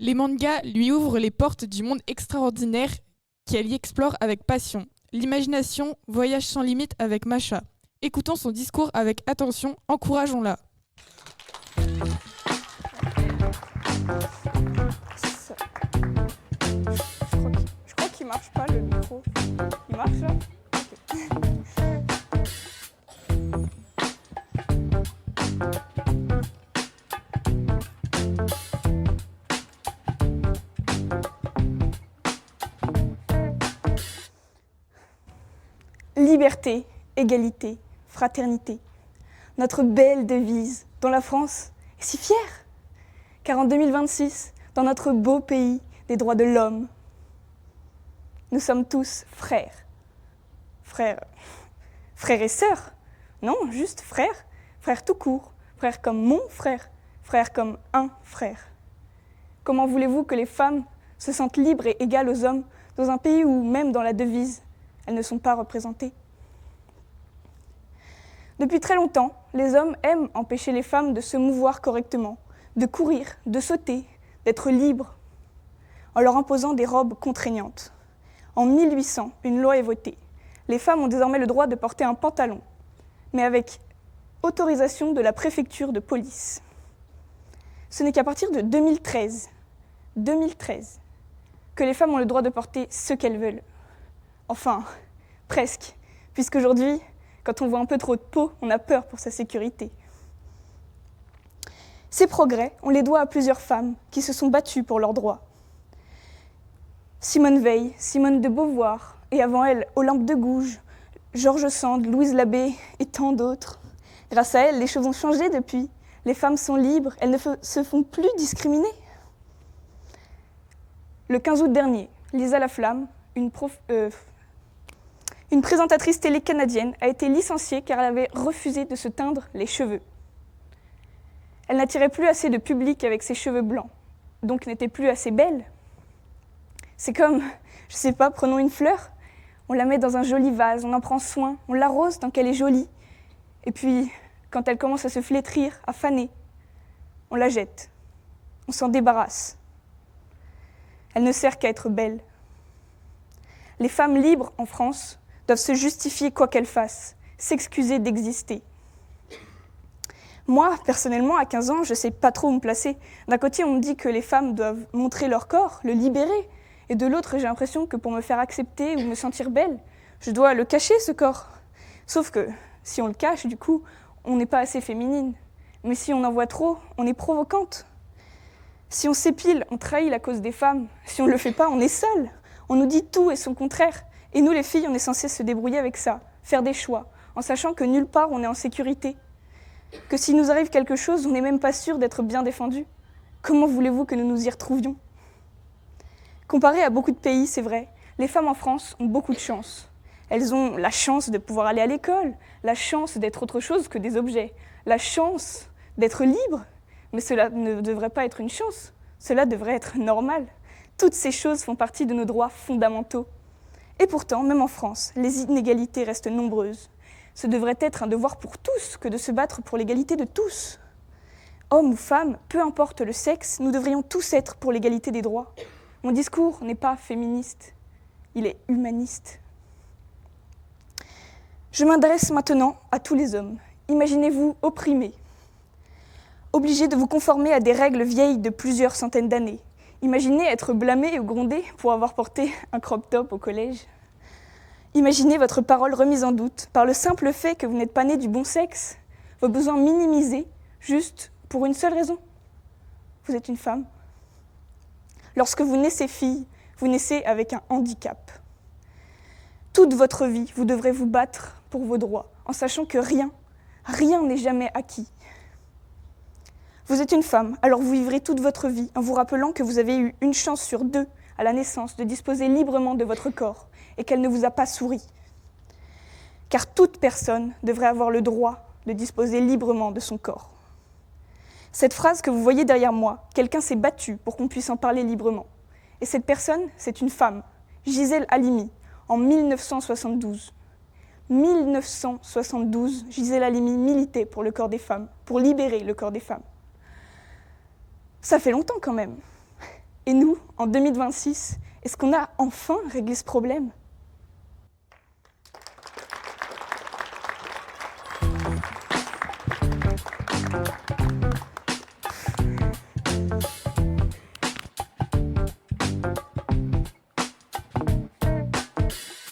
Les mangas lui ouvrent les portes du monde extraordinaire qu'elle y explore avec passion. L'imagination voyage sans limite avec Masha. Écoutons son discours avec attention, encourageons-la. Ça- Je crois qu'il marche pas le micro. Il marche là? Liberté, égalité, fraternité. Notre belle devise dont la France est si fière. Car en 2026, dans notre beau pays des droits de l'homme, nous sommes tous frères. Frères et sœurs. Non, juste frères. Frères tout court. Frères comme mon frère. Frères comme un frère. Comment voulez-vous que les femmes se sentent libres et égales aux hommes dans un pays où, même dans la devise, elles ne sont pas représentées? Depuis très longtemps, les hommes aiment empêcher les femmes de se mouvoir correctement, de courir, de sauter, d'être libres, en leur imposant des robes contraignantes. En 1800, une loi est votée. Les femmes ont désormais le droit de porter un pantalon, mais avec autorisation de la préfecture de police. Ce n'est qu'à partir de 2013, que les femmes ont le droit de porter ce qu'elles veulent. Enfin, presque, puisqu'aujourd'hui, quand on voit un peu trop de peau, on a peur pour sa sécurité. Ces progrès, on les doit à plusieurs femmes qui se sont battues pour leurs droits. Simone Veil, Simone de Beauvoir, et avant elle, Olympe de Gouges, George Sand, Louise Labbé et tant d'autres. Grâce à elles, les choses ont changé depuis. Les femmes sont libres, elles ne se font plus discriminer. Le 15 août dernier, Lisa Laflamme, une présentatrice télé canadienne, a été licenciée car elle avait refusé de se teindre les cheveux. Elle n'attirait plus assez de public avec ses cheveux blancs, donc n'était plus assez belle. C'est comme, je sais pas, prenons une fleur, on la met dans un joli vase, on en prend soin, on l'arrose tant qu'elle est jolie, et puis, quand elle commence à se flétrir, à faner, on la jette, on s'en débarrasse. Elle ne sert qu'à être belle. Les femmes libres en France doivent se justifier quoi qu'elles fassent, s'excuser d'exister. Moi, personnellement, à 15 ans, je ne sais pas trop où me placer. D'un côté, on me dit que les femmes doivent montrer leur corps, le libérer. Et de l'autre, j'ai l'impression que pour me faire accepter ou me sentir belle, je dois le cacher, ce corps. Sauf que, si on le cache, du coup, on n'est pas assez féminine. Mais si on en voit trop, on est provocante. Si on s'épile, on trahit la cause des femmes. Si on ne le fait pas, on est sale. On nous dit tout et son contraire. Et nous, les filles, on est censées se débrouiller avec ça, faire des choix, en sachant que nulle part on est en sécurité. Que s'il nous arrive quelque chose, on n'est même pas sûr d'être bien défendu. Comment voulez-vous que nous nous y retrouvions? Comparé à beaucoup de pays, c'est vrai, les femmes en France ont beaucoup de chance. Elles ont la chance de pouvoir aller à l'école, la chance d'être autre chose que des objets, la chance d'être libres. Mais cela ne devrait pas être une chance, cela devrait être normal. Toutes ces choses font partie de nos droits fondamentaux. Et pourtant, même en France, les inégalités restent nombreuses. Ce devrait être un devoir pour tous que de se battre pour l'égalité de tous. Hommes ou femmes, peu importe le sexe, nous devrions tous être pour l'égalité des droits. Mon discours n'est pas féministe, il est humaniste. Je m'adresse maintenant à tous les hommes. Imaginez-vous opprimés, obligés de vous conformer à des règles vieilles de plusieurs centaines d'années. Imaginez être blâmé ou grondé pour avoir porté un crop top au collège. Imaginez votre parole remise en doute par le simple fait que vous n'êtes pas né du bon sexe, vos besoins minimisés, juste pour une seule raison. Vous êtes une femme. Lorsque vous naissez fille, vous naissez avec un handicap. Toute votre vie, vous devrez vous battre pour vos droits, en sachant que rien n'est jamais acquis. Vous êtes une femme, alors vous vivrez toute votre vie en vous rappelant que vous avez eu une chance sur deux à la naissance de disposer librement de votre corps et qu'elle ne vous a pas souri. Car toute personne devrait avoir le droit de disposer librement de son corps. Cette phrase que vous voyez derrière moi, quelqu'un s'est battu pour qu'on puisse en parler librement. Et cette personne, c'est une femme, Gisèle Halimi, en 1972. 1972, Gisèle Halimi militait pour le corps des femmes, pour libérer le corps des femmes. Ça fait longtemps quand même. Et nous, en 2026, est-ce qu'on a enfin réglé ce problème ?